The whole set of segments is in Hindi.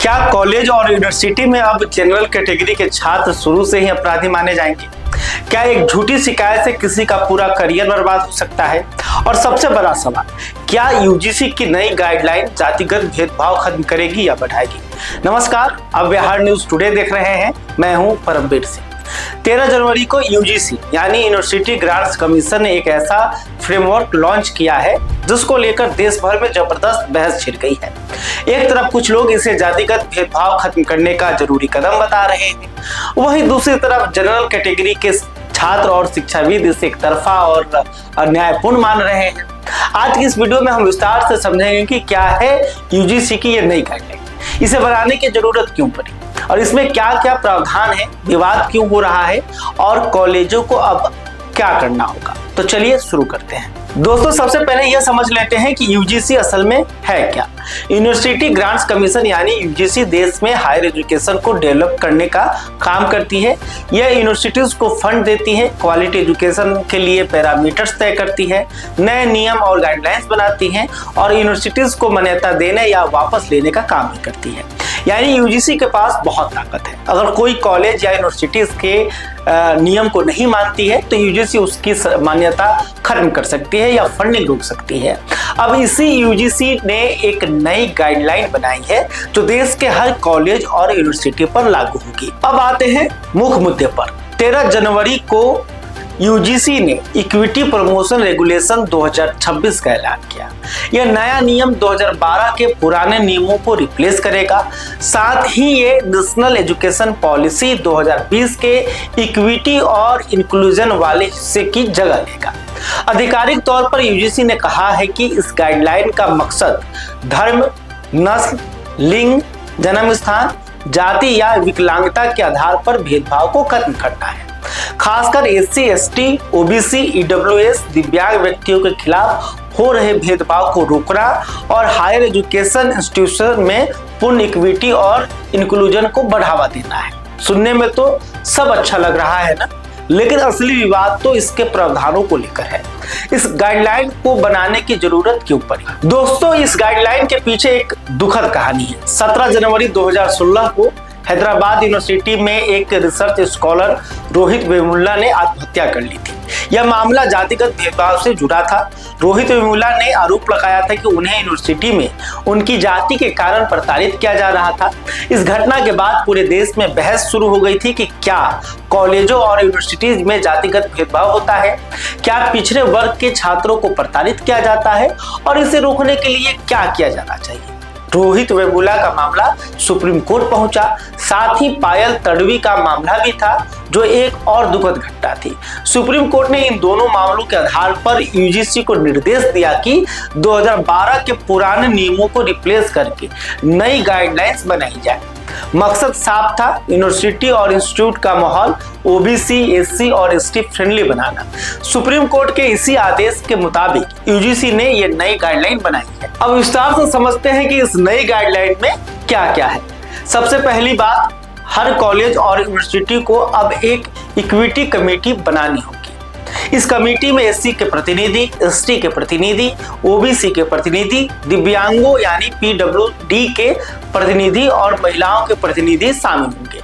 क्या कॉलेज और यूनिवर्सिटी में अब जनरल कैटेगरी के छात्र शुरू से ही अपराधी माने जाएंगे? क्या एक झूठी शिकायत से किसी का पूरा करियर बर्बाद हो सकता है? और सबसे बड़ा सवाल, क्या यूजीसी की नई गाइडलाइन जातिगत भेदभाव खत्म करेगी या बढ़ाएगी? नमस्कार, आप बिहार न्यूज टुडे देख रहे हैं। मैं हूं परमवीर सिंह। 13 जनवरी को यूजीसी यानी यूनिवर्सिटी ग्रांट्स कमीशन ने एक ऐसा फ्रेमवर्क लॉन्च किया है जिसको लेकर देश भर में जबरदस्त बहस छिड़ गई है। एक तरफ कुछ लोग इसे जातिगत भेदभाव खत्म करने का जरूरी कदम बता रहे हैं, वहीं दूसरी तरफ जनरल कैटेगरी के छात्र और शिक्षाविद इसे एक तरफा और अन्यायपूर्ण मान रहे हैं। आज की इस वीडियो में हम विस्तार से समझेंगे कि क्या है यूजीसी की ये नई गाइडलाइन, इसे बनाने की जरूरत क्यों पड़ी और इसमें क्या क्या प्रावधान है, विवाद क्यों हो रहा है और कॉलेजों को अब क्या करना होगा। तो चलिए शुरू करते हैं। दोस्तों, सबसे पहले यह समझ लेते हैं कि यूजीसी असल में है क्या। यूनिवर्सिटी ग्रांट्स कमीशन यानी यूजीसी देश में हायर एजुकेशन को डेवलप करने का काम करती है। यह यूनिवर्सिटीज को फंड देती है, क्वालिटी एजुकेशन के लिए पैरामीटर्स तय करती है, नए नियम और गाइडलाइंस बनाती है और यूनिवर्सिटीज को मान्यता देने या वापस लेने का काम भी करती है। यानी यूजीसी के पास बहुत ताकत है। अगर कोई कॉलेज या यूनिवर्सिटी इसके नियम को नहीं मानती है तो यूजीसी उसकी मान्यता खत्म कर सकती है या फंडिंग रोक सकती है। अब इसी यूजीसी ने एक नई गाइडलाइन बनाई है जो देश के हर कॉलेज और यूनिवर्सिटी पर लागू होगी। अब आते हैं मुख्य मुद्दे पर। 13 जनवरी को यूजीसी ने इक्विटी प्रमोशन रेगुलेशन 2026 का ऐलान किया। यह नया नियम 2012 के पुराने नियमों को रिप्लेस करेगा। साथ ही ये नेशनल एजुकेशन पॉलिसी 2020 के इक्विटी और इंक्लूजन वाले हिस्से की जगह लेगा। आधिकारिक तौर पर यूजीसी ने कहा है कि इस गाइडलाइन का मकसद धर्म, नस्ल, लिंग, जन्म स्थान, जाति या विकलांगता के आधार पर भेदभाव को खत्म करना है। खासकर एससी, एसटी, ओबीसी, ईडब्ल्यूएस, दिव्यांग व्यक्तियों के खिलाफ हो रहे भेदभाव को रोकना और हायर एजुकेशन इंस्टीट्यूशन में पूर्ण इक्विटी और इंक्लूजन को बढ़ावा देना है। सुनने में तो सब अच्छा लग रहा है ना, लेकिन असली विवाद तो इसके प्रावधानों को लेकर है। इस गाइडलाइन को बनाने की जरूरत क्यों पड़ी? दोस्तों, इस गाइडलाइन के पीछे एक दुखद कहानी है। 17 जनवरी 2016 को हैदराबाद यूनिवर्सिटी में एक रिसर्च स्कॉलर रोहित वेमुल्ला ने आत्महत्या कर ली थी। यह मामला जातिगत भेदभाव से जुड़ा था। रोहित वेमुल्ला ने आरोप लगाया था कि उन्हें यूनिवर्सिटी में उनकी जाति के कारण प्रताड़ित किया जा रहा था। इस घटना के बाद पूरे देश में बहस शुरू हो गई थी कि क्या कॉलेजों और यूनिवर्सिटीज में जातिगत भेदभाव होता है, क्या पिछड़े वर्ग के छात्रों को प्रताड़ित किया जाता है और इसे रोकने के लिए क्या किया जाना चाहिए। रोहित वेमुल्ला का मामला सुप्रीम कोर्ट पहुंचा। साथ ही पायल तडवी का मामला भी था जो एक और दुखद घटना थी। सुप्रीम कोर्ट ने इन दोनों मामलों के आधार पर यूजीसी को निर्देश दिया कि 2012 के पुराने नियमों को रिप्लेस करके नई गाइडलाइंस बनाई जाए। मकसद साफ था, यूनिवर्सिटी और इंस्टीट्यूट का माहौल ओबीसी, एससी और एसटी फ्रेंडली बनाना। सुप्रीम कोर्ट के इसी आदेश के मुताबिक यूजीसी ने ये नई गाइडलाइन बनाई है। अब विस्तार से समझते हैं कि इस नई गाइडलाइन में क्या क्या है। सबसे पहली बात, हर कॉलेज और यूनिवर्सिटी को अब एक इक्विटी कमेटी बनानी होगी। इस कमेटी में एससी के प्रतिनिधि, एसटी के प्रतिनिधि, ओबीसी के प्रतिनिधि, दिव्यांगों यानी पीडब्ल्यूडी के प्रतिनिधि और महिलाओं के प्रतिनिधि शामिल होंगे।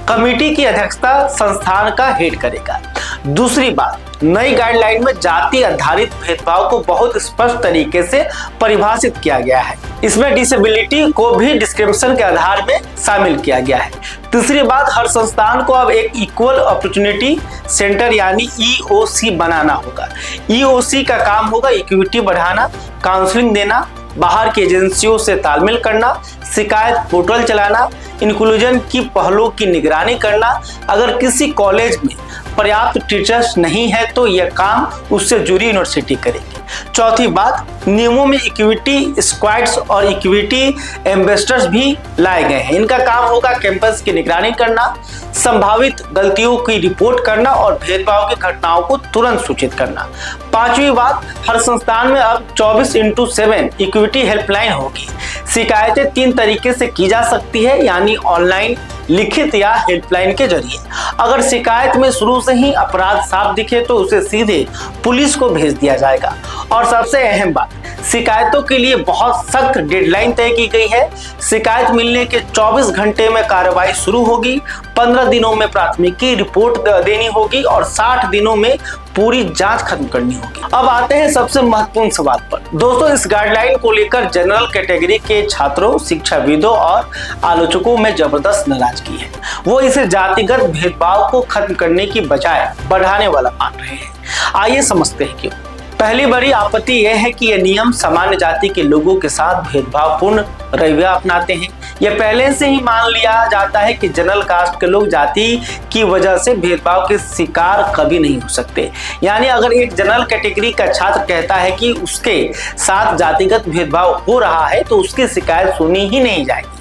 कमेटी की अध्यक्षता संस्थान का हेड करेगा। दूसरी बात, नई गाइडलाइन में जाति आधारित भेदभाव को बहुत स्पष्ट तरीके से परिभाषित किया गया है। इसमें डिसेबिलिटी को भी डिस्क्रिमिनेशन के आधार में शामिल किया गया है। तीसरी बात, हर संस्थान को अब एक इक्वल अपॉर्चुनिटी सेंटर यानी ईओसी बनाना होगा। ईओसी का काम होगा इक्विटी बढ़ाना, काउंसलिंग देना, बाहर की एजेंसियों से तालमेल करना, शिकायत पोर्टल चलाना, इंक्लूजन की पहलों की निगरानी करना। अगर किसी कॉलेज में पर्याप्त टीचर्स नहीं है तो यह काम उससे जुड़ी यूनिवर्सिटी करेगी। चौथी बात, नियमों में इक्विटी स्क्वाड्स और इक्विटी एम्बेसडर्स भी लाए गए हैं। इनका काम होगा कैंपस की निगरानी करना, संभावित गलतियों की रिपोर्ट करना और भेदभाव की घटनाओं को तुरंत सूचित करना। पांचवी बात, हर संस्थान में अब 24/7 इक्विटी हेल्पलाइन होगी। शिकायतें 3 तरीके से की जा सकती है, यानी ऑनलाइन, लिखित या हेल्पलाइन के जरिए। अगर शिकायत में शुरू से ही अपराध साफ दिखे तो उसे सीधे पुलिस को भेज दिया जाएगा। और सबसे अहम बात, शिकायतों के लिए बहुत सख्त डेडलाइन तय की गई है। शिकायत मिलने के 24 घंटे में कार्रवाई शुरू होगी, 15 दिनों में प्राथमिकी रिपोर्ट देनी होगी और 60 दिनों में पूरी जांच खत्म करनी होगी। अब आते हैं सबसे महत्वपूर्ण सवाल पर। दोस्तों, इस गाइडलाइन को लेकर जनरल कैटेगरी के छात्रों, शिक्षाविदों और आलोचकों में जबरदस्त नाराजगी है। वो इसे जातिगत भेदभाव को खत्म करने की बजाय बढ़ाने वाला मान रहे हैं। आइए समझते हैं क्यों। पहली बड़ी आपत्ति यह है कि यह नियम सामान्य जाति के लोगों के साथ भेदभावपूर्ण रवैया अपनाते हैं। यह पहले से ही मान लिया जाता है कि जनरल कास्ट के लोग जाति की वजह से भेदभाव के शिकार कभी नहीं हो सकते। यानी अगर एक जनरल कैटेगरी का छात्र कहता है कि उसके साथ जातिगत भेदभाव हो रहा है तो उसकी शिकायत सुनी ही नहीं जाएगी।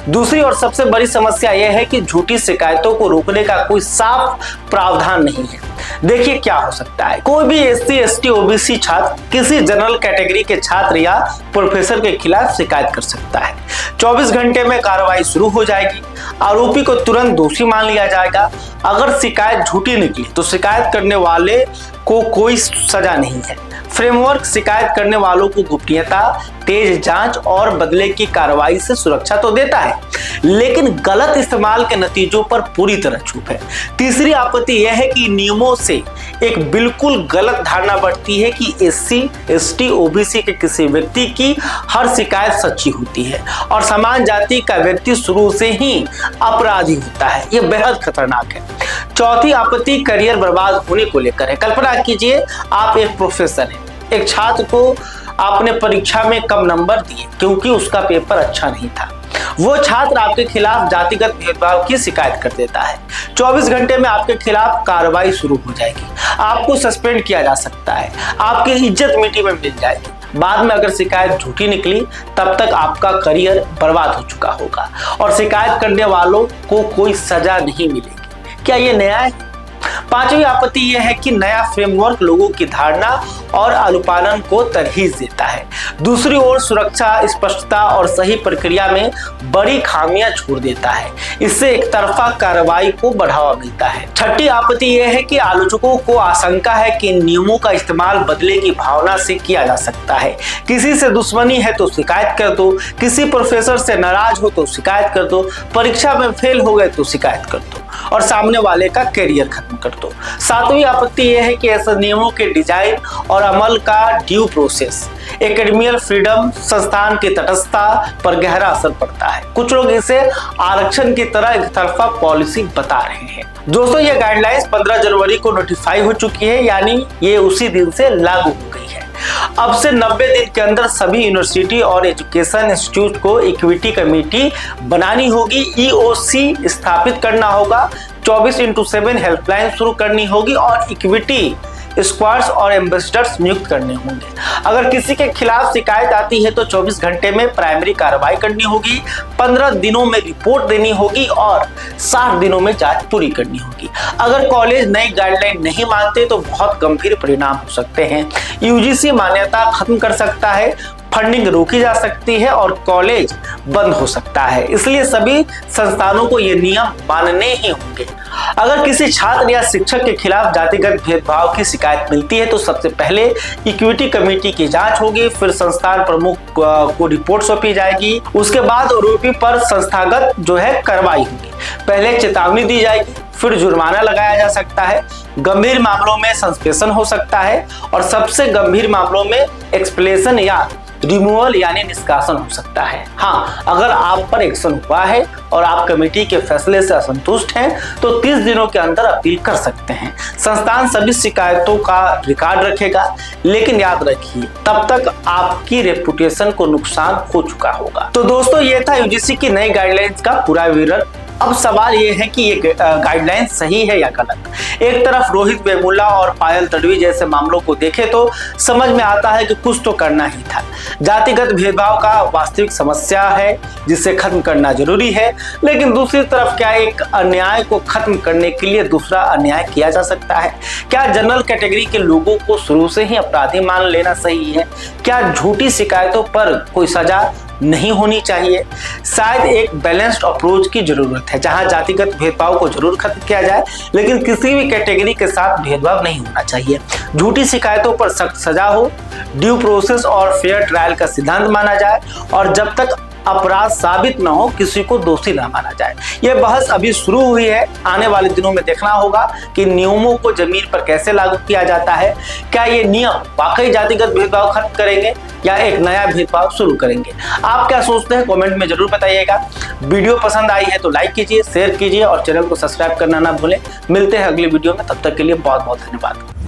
दूसरी और सबसे बड़ी समस्या यह है कि झूठी शिकायतों को रोकने का कोई साफ प्रावधान नहीं है। देखिए क्या हो सकता है। कोई भी SC, ST, OBC छात्र किसी जनरल कैटेगरी के छात्र या प्रोफेसर के खिलाफ शिकायत कर सकता है। 24 घंटे में कार्रवाई शुरू हो जाएगी। आरोपी को तुरंत दोषी मान लिया जाएगा। अगर शिकायत झूठी निकली तो शिकायत करने वाले को कोई सजा नहीं है। फ्रेमवर्क शिकायत करने वालों को गोपनीयता, तेज जांच और बदले की कार्रवाई से सुरक्षा तो देता है, लेकिन गलत इस्तेमाल के नतीजों पर पूरी तरह चुप है। तीसरी आपत्ति यह है कि नियमों से एक बिल्कुल गलत धारणा बढ़ती है कि SC, ST, OBC के किसी व्यक्ति की हर शिकायत सच्ची होती है और समान जाति का व्यक्ति शुरू से ही अपराधी होता है। यह बेहद खतरनाक है। चौथी आपत्ति करियर बर्बाद होने को लेकर है। कल्पना कीजिए, आप एक प्रोफेसर हैं। एक छात्र को आपने परीक्षा में कम नंबर दिए क्योंकि उसका पेपर अच्छा नहीं था। वो छात्र आपके खिलाफ जातिगत भेदभाव की शिकायत कर देता है। 24 घंटे में आपके खिलाफ कार्रवाई शुरू हो जाएगी। आपको सस्पेंड किया जा सकता है। आपकी इज्जत मिट्टी में मिल जाएगी। बाद में अगर शिकायत झूठी निकली तब तक आपका करियर बर्बाद हो चुका होगा और शिकायत करने वालों को कोई सजा नहीं मिलेगी। क्या ये न्याय है? पांचवी आपत्ति यह है कि नया फ्रेमवर्क लोगों की धारणा और अनुपालन को तरहीज देता है। दूसरी ओर सुरक्षा, स्पष्टता और सही प्रक्रिया में बड़ी खामियां छोड़ देता है। इससे एक तरफा कार्रवाई को बढ़ावा मिलता है। छठी आपत्ति यह है कि आलोचकों को आशंका है कि इन नियमों का इस्तेमाल बदले की भावना से किया जा सकता है। किसी से दुश्मनी है तो शिकायत कर दो, किसी प्रोफेसर से नाराज हो तो शिकायत कर दो, परीक्षा में फेल हो गए तो शिकायत कर दो और सामने वाले का करियर खत्म कर दो। सातवीं आपत्ति यह है कि ऐसे नियमों के डिजाइन और अमल का ड्यू प्रोसेस, एकेडमिकल फ्रीडम, संस्थान की तटस्थता पर गहरा असर पड़ता है। कुछ लोग इसे आरक्षण की तरह एक तरफा पॉलिसी बता रहे हैं। दोस्तों, ये गाइडलाइंस 15 जनवरी को नोटिफाई हो चुकी है, यानी ये उसी दिन से लागू हो गई है। अब से 90 दिन के अंदर सभी यूनिवर्सिटी और एजुकेशन इंस्टीट्यूट को इक्विटी कमेटी बनानी होगी, EOC स्थापित करना होगा, 24x7 हेल्पलाइन शुरू करनी होगी और इक्विटी स्क्वाड्स और एम्बेसडर्स नियुक्त करने होंगे। अगर किसी के खिलाफ शिकायत आती है तो 24 घंटे में प्राइमरी कार्रवाई करनी होगी, 15 दिनों में रिपोर्ट देनी होगी और 60 दिनों में जांच पूरी करनी होगी। अगर कॉलेज नई गाइडलाइन नहीं मानते तो बहुत गंभीर परिणाम हो सकते हैं। UGC मान्यता खत्म कर सकता है, फंडिंग रोकी जा सकती है और कॉलेज बंद हो सकता है। इसलिए सभी संस्थानों को ये नियम मानने ही होंगे। अगर किसी छात्र या शिक्षक के खिलाफ जातिगत भेदभाव की शिकायत मिलती है तो सबसे पहले इक्विटी कमेटी की जांच होगी, फिर संस्थान प्रमुख को रिपोर्ट सौंपी जाएगी, उसके बाद आरोपी पर संस्थागत कार्रवाई होगी। पहले चेतावनी दी जाएगी, फिर जुर्माना लगाया जा सकता है, गंभीर मामलों में सस्पेंशन हो सकता है और सबसे गंभीर मामलों में एक्सप्लेशन या रिमूवल यानी निष्कासन हो सकता है। हाँ, अगर आप पर एक्शन हुआ है और आप कमेटी के फैसले से असंतुष्ट हैं तो 30 दिनों के अंदर अपील कर सकते हैं। संस्थान सभी शिकायतों का रिकॉर्ड रखेगा, लेकिन याद रखिए तब तक आपकी रेपुटेशन को नुकसान हो चुका होगा। तो दोस्तों, ये था UGC की नई गाइडलाइंस का पूरा विवरण। अब सवाल ये है कि ये गाइडलाइन सही है या गलत। एक तरफ रोहित वेमुला और पायल तडवी जैसे मामलों को देखें तो समझ में आता है कि कुछ तो करना ही था। जातिगत भेदभाव का वास्तविक समस्या है जिसे खत्म करना जरूरी है, लेकिन दूसरी तरफ क्या एक अन्याय को खत्म करने के लिए दूसरा अन्याय किया जा सकता है? क्या जनरल कैटेगरी के लोगों को शुरू से ही अपराधी मान लेना सही है? क्या झूठी शिकायतों पर कोई सजा नहीं होनी चाहिए। शायद एक बैलेंस्ड अप्रोच की जरूरत है, जहां जातिगत भेदभाव को जरूर खत्म किया जाए, लेकिन किसी भी कैटेगरी के साथ भेदभाव नहीं होना चाहिए। झूठी शिकायतों पर सख्त सजा हो, ड्यू प्रोसेस और फेयर ट्रायल का सिद्धांत माना जाए, और जब तक अपराध साबित न हो किसी को दोषी न माना जाए। यह बहस अभी शुरू हुई है, आने वाले दिनों में देखना होगा कि नियमों को जमीन पर कैसे लागू किया जाता है। क्या ये नियम वाकई जातिगत भेदभाव खत्म करेंगे या एक नया भेदभाव शुरू करेंगे? आप क्या सोचते हैं, कमेंट में जरूर बताइएगा। वीडियो पसंद आई है तो लाइक कीजिए, शेयर कीजिए और चैनल को सब्सक्राइब करना ना भूलें। मिलते हैं अगली वीडियो में, तब तक के लिए बहुत बहुत धन्यवाद।